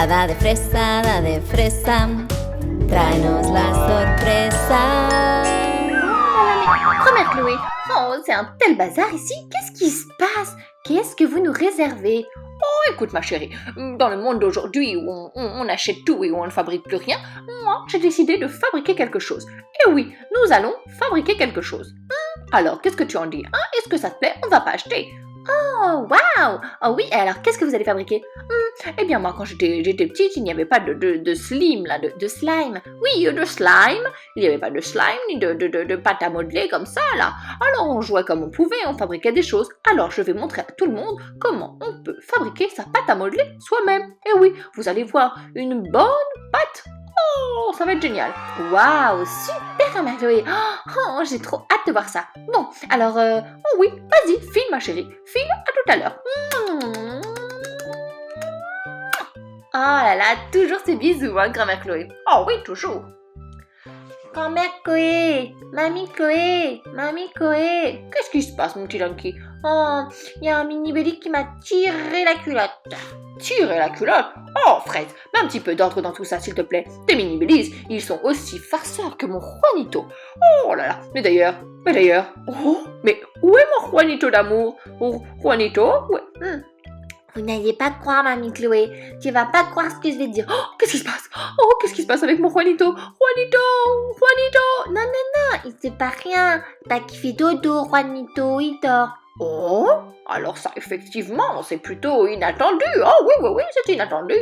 Hada de fresa, tráenos la sorpresa. Grand-mère Chloé, oh, c'est un tel bazar ici. Qu'est-ce qui se passe? Qu'est-ce que vous nous réservez? Oh, écoute ma chérie, dans le monde d'aujourd'hui où on achète tout et où on ne fabrique plus rien, moi, j'ai décidé de fabriquer quelque chose. Et oui, nous allons fabriquer quelque chose. Alors, qu'est-ce que tu en dis? Est-ce que ça te plaît? On va pas acheter. Oh, waouh! Oh oui, alors qu'est-ce que vous allez fabriquer? Eh bien, moi, quand j'étais petite, il n'y avait pas de slime, là, de slime. Oui, de slime. Il n'y avait pas de slime, ni de pâte à modeler comme ça, là. Alors, on jouait comme on pouvait, on fabriquait des choses. Alors, je vais montrer à tout le monde comment on peut fabriquer sa pâte à modeler soi-même. Et oui, vous allez voir une bonne pâte. Oh, ça va être génial. Waouh, super, grand-mère Chloé. Oh, j'ai trop hâte de voir ça. Bon, alors, oh oui, vas-y, file ma chérie. File, à tout à l'heure. Oh là là, toujours ces bisous, hein, grand-mère Chloé. Oh oui, toujours. Grand-mère Chloé, mamie Chloé, qu'est-ce qui se passe, mon petit Donkey? Oh, il y a un mini-belly qui m'a tiré la culotte. Tirer la culotte? Oh, Fred, mets un petit peu d'ordre dans tout ça, s'il te plaît. Tes mini-bellies, ils sont aussi farceurs que mon Juanito. Oh là là, mais d'ailleurs, oh, mais où est mon Juanito d'amour? Oh, Juanito? Ouais. Vous n'allez pas croire, mamie Chloé. Tu vas pas croire ce que je vais dire. Oh, qu'est-ce qui se passe? Oh, qu'est-ce qui se passe avec mon Juanito? Juanito! Non, il sait pas rien. Pas qu'il fait dodo, Juanito, il dort. Oh, alors ça, effectivement, c'est plutôt inattendu. Oh oui, c'est inattendu.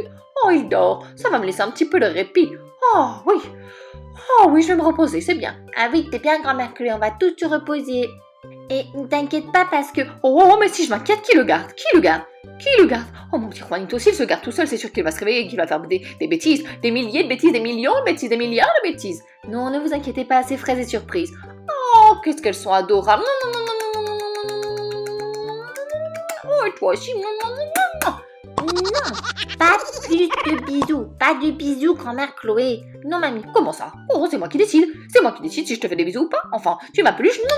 Oh, il dort. Ça va me laisser un petit peu de répit. Oh oui, je vais me reposer, c'est bien. Ah oui, t'es bien, grand-mère Chloé, on va tous se reposer. Et ne t'inquiète pas parce que... Oh, mais si je m'inquiète, qui le garde? Oh, mon petit Juanito, s'il se garde tout seul, c'est sûr qu'il va se réveiller et qu'il va faire des bêtises, des milliers de bêtises, des millions de bêtises, des milliards de bêtises. Non, ne vous inquiétez pas, c'est frais et surprise. Oh, qu'est-ce qu'elles sont adorables. Oh, et toi aussi. Non, pas de bisous, grand-mère Chloé. Non, mamie. Comment ça? Oh, c'est moi qui décide. C'est moi qui décide si je te fais des bisous ou pas. Enfin, tu m'appeluches. Non.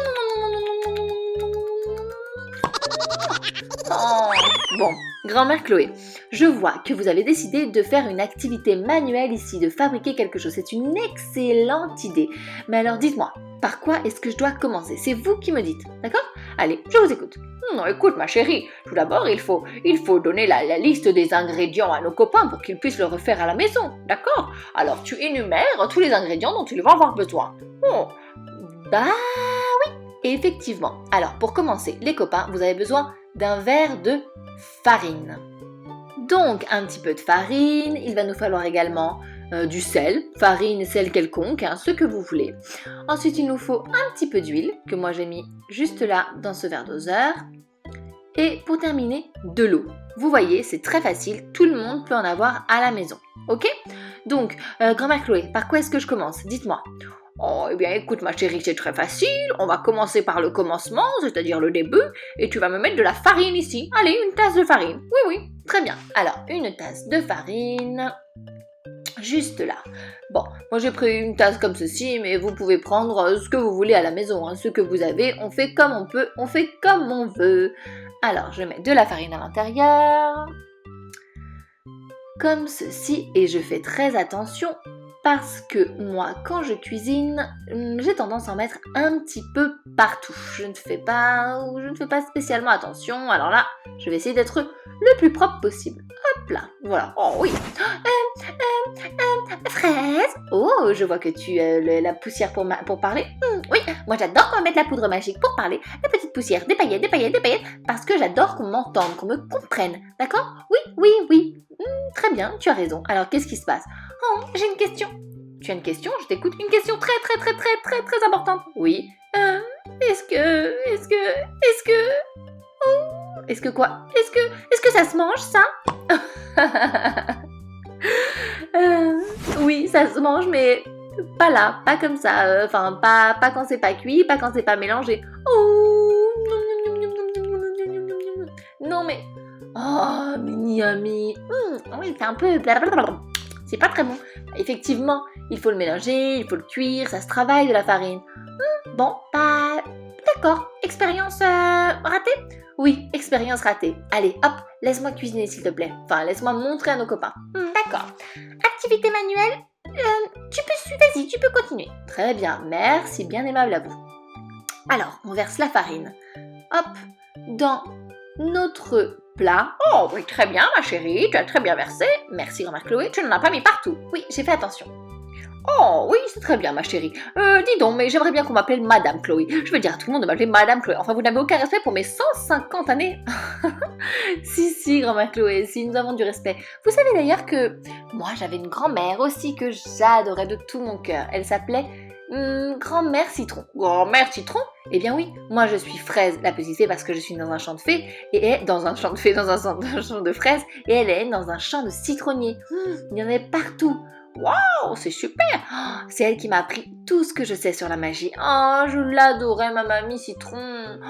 Oh. Bon, grand-mère Chloé, je vois que vous avez décidé de faire une activité manuelle ici, de fabriquer quelque chose. C'est une excellente idée. Mais alors dites-moi, par quoi est-ce que je dois commencer? C'est vous qui me dites, d'accord? Allez, je vous écoute. Non, écoute ma chérie, tout d'abord il faut donner la liste des ingrédients à nos copains pour qu'ils puissent le refaire à la maison, d'accord? Alors tu énumères tous les ingrédients dont ils vont avoir besoin. Oh, bah oui, effectivement. Alors pour commencer, les copains, vous avez besoin d'un verre de farine. Donc un petit peu de farine, il va nous falloir également du sel, farine, sel quelconque, hein, ce que vous voulez. Ensuite il nous faut un petit peu d'huile, que moi j'ai mis juste là dans ce verre doseur. Et pour terminer, de l'eau. Vous voyez, c'est très facile, tout le monde peut en avoir à la maison. Ok? Donc, grand-mère Chloé, par quoi est-ce que je commence? Dites-moi. Oh, eh bien écoute ma chérie, c'est très facile, on va commencer par le commencement, c'est-à-dire le début, et tu vas me mettre de la farine ici. Allez, une tasse de farine. Oui, très bien. Alors, une tasse de farine, juste là. Bon, moi j'ai pris une tasse comme ceci, mais vous pouvez prendre ce que vous voulez à la maison, hein. Ce que vous avez, on fait comme on peut, on fait comme on veut. Alors, je mets de la farine à l'intérieur, comme ceci, et je fais très attention parce que moi, quand je cuisine, j'ai tendance à en mettre un petit peu partout. Je ne fais pas spécialement attention. Alors là, je vais essayer d'être le plus propre possible. Hop là, voilà. Oh oui. Fraise. Oh, je vois que tu as la poussière pour parler. Oui, moi j'adore quand on met de la poudre magique pour parler. La petite poussière, des paillettes, parce que j'adore qu'on m'entende, qu'on me comprenne. D'accord? Oui. Très bien, tu as raison. Alors, qu'est-ce qui se passe? Oh, j'ai une question. Tu as une question? Je t'écoute. Une question très importante. Oui. Est-ce que quoi? Est-ce que ça se mange, ça? Oui, ça se mange, mais pas là, pas comme ça. Enfin, pas quand c'est pas cuit, pas quand c'est pas mélangé. Oh, non mais... Oh, mini ami. Oui, c'est un peu blablabla. c'est pas très bon. Effectivement, il faut le mélanger, il faut le cuire, ça se travaille de la farine. Bon, bah, d'accord, expérience ratée? Oui, expérience ratée. Allez, hop, laisse-moi cuisiner s'il te plaît. Enfin, laisse-moi montrer à nos copains. D'accord. Activité manuelle, vas-y, tu peux continuer. Très bien, merci, bien aimable à vous. Alors, on verse la farine. Hop, dans notre plat. Oh oui, très bien ma chérie, tu as très bien versé. Merci grand-mère Chloé, tu n'en as pas mis partout. Oui, j'ai fait attention. Oh oui, c'est très bien ma chérie. Dis donc, mais j'aimerais bien qu'on m'appelle Madame Chloé. Je veux dire à tout le monde de m'appeler Madame Chloé. Enfin, vous n'avez aucun respect pour mes 150 années. Si, grand-mère Chloé, si, nous avons du respect. Vous savez d'ailleurs que moi, j'avais une grand-mère aussi que j'adorais de tout mon cœur. Elle s'appelait Grand-mère Citron. Grand-mère Citron? Eh bien oui, moi je suis Fraise, la petite fée, parce que je suis dans un champ de fées, et elle, dans un champ de fées, dans un champ de fraises, et elle est dans un champ de citronniers. Il y en avait partout. Waouh, c'est super! C'est elle qui m'a appris tout ce que je sais sur la magie. Oh, je l'adorais, ma mamie Citron.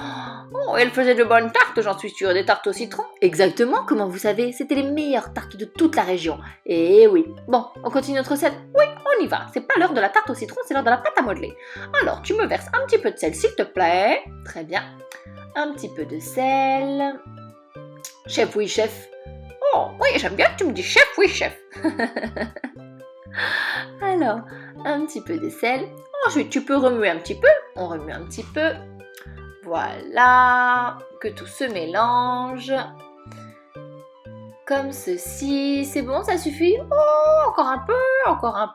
Oh, elle faisait de bonnes tartes, j'en suis sûre, des tartes au citron. Exactement, comment vous savez? C'était les meilleures tartes de toute la région. Et oui. Bon, on continue notre recette? Oui, on y va. C'est pas l'heure de la tarte au citron, c'est l'heure de la pâte à modeler. Alors, tu me verses un petit peu de sel, s'il te plaît. Très bien. Un petit peu de sel. Chef, oui, chef. Oh, oui, j'aime bien que tu me dis chef, oui, chef. Alors, un petit peu de sel. Ensuite, tu peux remuer un petit peu. On remue un petit peu. Voilà. Que tout se mélange. Comme ceci. C'est bon, ça suffit? Oh, encore un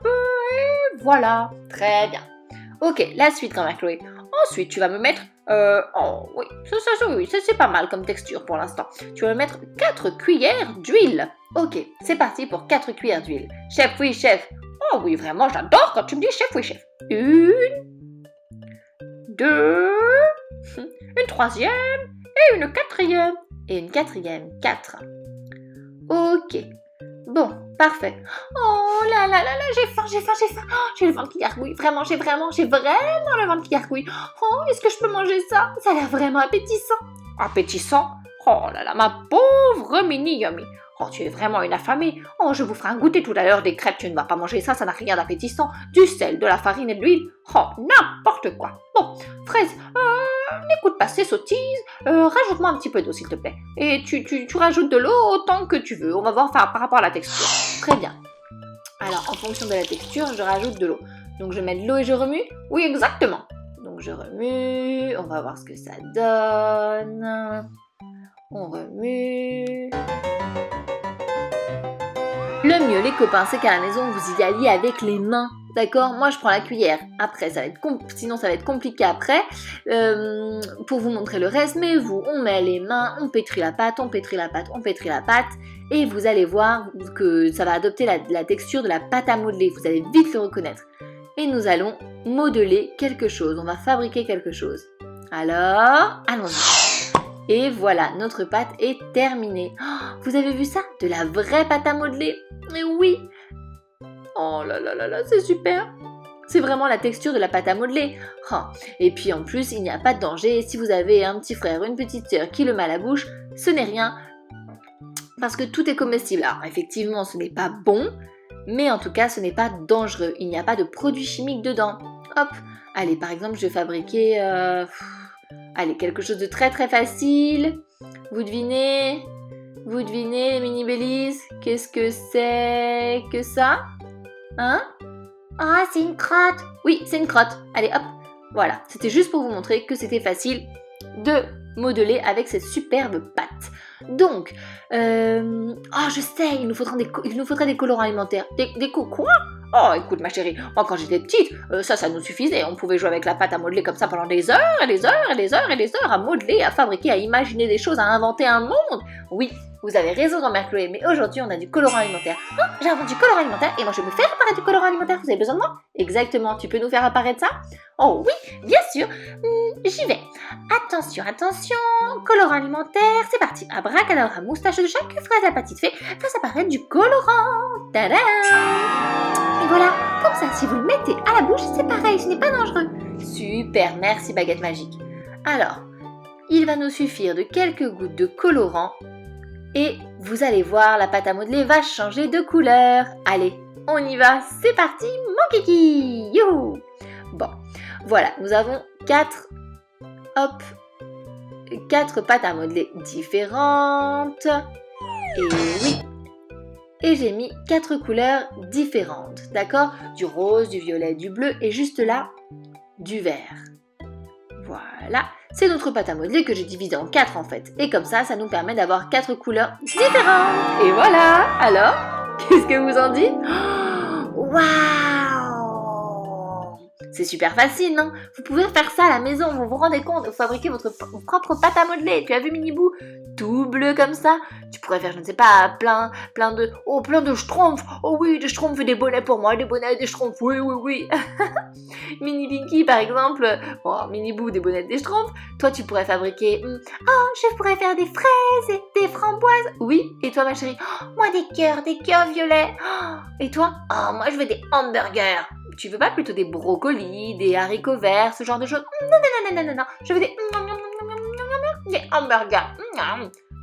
peu. Et voilà. Très bien. Ok, la suite, grand-mère Chloé. Ensuite, tu vas me mettre... oh, oui, ça c'est pas mal comme texture pour l'instant. Tu vas me mettre 4 cuillères d'huile. Ok, c'est parti pour 4 cuillères d'huile. Chef, oui, chef. Oh oui, vraiment, j'adore quand tu me dis chef, oui, chef. 1, 2, une troisième et une quatrième. Et une quatrième, 4. Ok, bon, parfait. Oh là là là là, j'ai faim. Oh, j'ai le ventre qui gargouille, vraiment, j'ai vraiment le ventre qui gargouille. Oh, est-ce que je peux manger ça? Ça a l'air vraiment appétissant. Appétissant? Oh là là, ma pauvre mini Yummy. Oh, tu es vraiment une affamée. Oh, je vous ferai un goûter tout à l'heure des crêpes. Tu ne vas pas manger ça, ça n'a rien d'appétissant. Du sel, de la farine et de l'huile. Oh, n'importe quoi. Bon, Fraise, n'écoute pas ces sottises. Rajoute-moi un petit peu d'eau, s'il te plaît. Et tu rajoutes de l'eau autant que tu veux. On va voir par rapport à la texture. Très bien. Alors, en fonction de la texture, je rajoute de l'eau. Donc, je mets de l'eau et je remue? Oui, exactement. Donc, je remue. On va voir ce que ça donne. On remue. Le mieux, les copains, c'est qu'à la maison, vous y alliez avec les mains. D'accord? Moi, je prends la cuillère. Après, sinon, ça va être compliqué après pour vous montrer le reste. Mais vous, on met les mains, on pétrit la pâte. Et vous allez voir que ça va adopter la texture de la pâte à modeler. Vous allez vite le reconnaître. Et nous allons modeler quelque chose. On va fabriquer quelque chose. Alors, allons-y. Et voilà, notre pâte est terminée. Oh, vous avez vu ça? De la vraie pâte à modeler? Mais oui! Oh là là là là, c'est super! C'est vraiment la texture de la pâte à modeler. Oh. Et puis en plus, il n'y a pas de danger. Si vous avez un petit frère ou une petite sœur qui le met à la bouche, ce n'est rien. Parce que tout est comestible. Alors effectivement, ce n'est pas bon, mais en tout cas, ce n'est pas dangereux. Il n'y a pas de produits chimiques dedans. Hop! Allez, par exemple, je vais fabriquer... Allez, quelque chose de très très facile. Vous devinez, les mini bellies? Qu'est-ce que c'est que ça? Hein? Ah, c'est une crotte. Oui, c'est une crotte. Allez, hop. Voilà, c'était juste pour vous montrer que c'était facile de modeler avec cette superbe pâte. Donc, je sais, il nous faudrait des colorants alimentaires. Des quoi? Oh, écoute ma chérie, moi quand j'étais petite, ça nous suffisait. On pouvait jouer avec la pâte à modeler comme ça pendant des heures et des heures et des heures et des heures à modeler, à fabriquer, à imaginer des choses, à inventer un monde. Oui, vous avez raison grand-mère Chloé, mais aujourd'hui on a du colorant alimentaire. Oh, j'ai inventé du colorant alimentaire et moi je vais vous faire apparaître du colorant alimentaire. Vous avez besoin de moi? Exactement, tu peux nous faire apparaître ça? Oh oui, bien sûr, j'y vais. Attention, colorant alimentaire, c'est parti. Abracadabra, moustache de chaque fraise, la petite fée, fasse apparaître du colorant. Tadam! Et voilà, comme ça, si vous le mettez à la bouche, c'est pareil, ce n'est pas dangereux. Super, merci baguette magique. Alors, il va nous suffire de quelques gouttes de colorant et vous allez voir, la pâte à modeler va changer de couleur. Allez, on y va, c'est parti mon kiki. Youhou. Bon, voilà, nous avons 4 pâtes à modeler différentes. Et oui, et j'ai mis 4 couleurs différentes, d'accord? Du rose, du violet, du bleu et juste là, du vert. Voilà, c'est notre pâte à modeler que j'ai divisée en 4 en fait. Et comme ça nous permet d'avoir 4 couleurs différentes. Et voilà, alors, qu'est-ce que vous en dites? Waouh! C'est super facile, non? Vous pouvez faire ça à la maison, vous vous rendez compte, vous fabriquez votre propre pâte à modeler. Tu as vu Miniboo? Tout bleu comme ça. Tu pourrais faire, je ne sais pas, plein de schtroumpfs. Oh oui, des schtroumpfs et des bonnets pour moi, des bonnets et des schtroumpfs, oui. Mini Pinky par exemple, bon, Miniboo, des bonnets et des schtroumpfs. Toi, tu pourrais fabriquer, je pourrais faire des fraises et des framboises. Oui, et toi ma chérie? Moi des cœurs violets. Et toi? Moi je veux des hamburgers. Tu veux pas plutôt des brocolis, des haricots verts, ce genre de choses? Non. Je veux des hamburgers.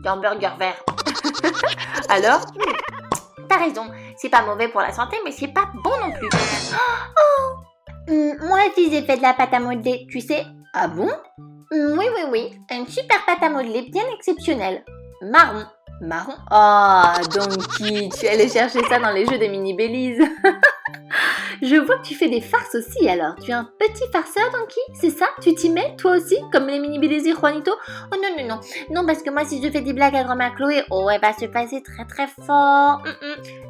Des hamburgers verts. Alors? T'as raison, c'est pas mauvais pour la santé, mais c'est pas bon non plus. Moi aussi j'ai fait de la pâte à modeler, tu sais. Ah bon? Oui. Une super pâte à modeler bien exceptionnelle. Marron. Oh, Donkey, tu allais chercher ça dans les jeux des mini Belize. Je vois que tu fais des farces aussi alors. Tu es un petit farceur, Donkey, c'est ça? Tu t'y mets, toi aussi, comme les mini Belize et Juanito? Oh non. Non, parce que moi, si je fais des blagues à grand-mère Chloé, elle va se passer très très fort.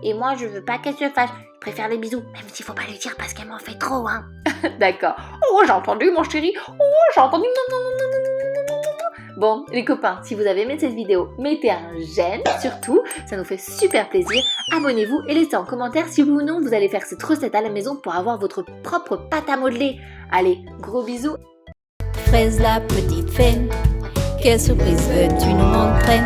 Et moi, je veux pas qu'elle se fâche. Je préfère les bisous, même s'il faut pas lui dire parce qu'elle m'en fait trop, hein. D'accord. Oh, j'ai entendu, mon chéri. Oh, j'ai entendu. Non. Bon, les copains, si vous avez aimé cette vidéo, mettez un j'aime, surtout, ça nous fait super plaisir. Abonnez-vous et laissez en commentaire si oui ou non vous allez faire cette recette à la maison pour avoir votre propre pâte à modeler. Allez, gros bisous. Fraise la petite fée, quelle surprise veux-tu nous montrer?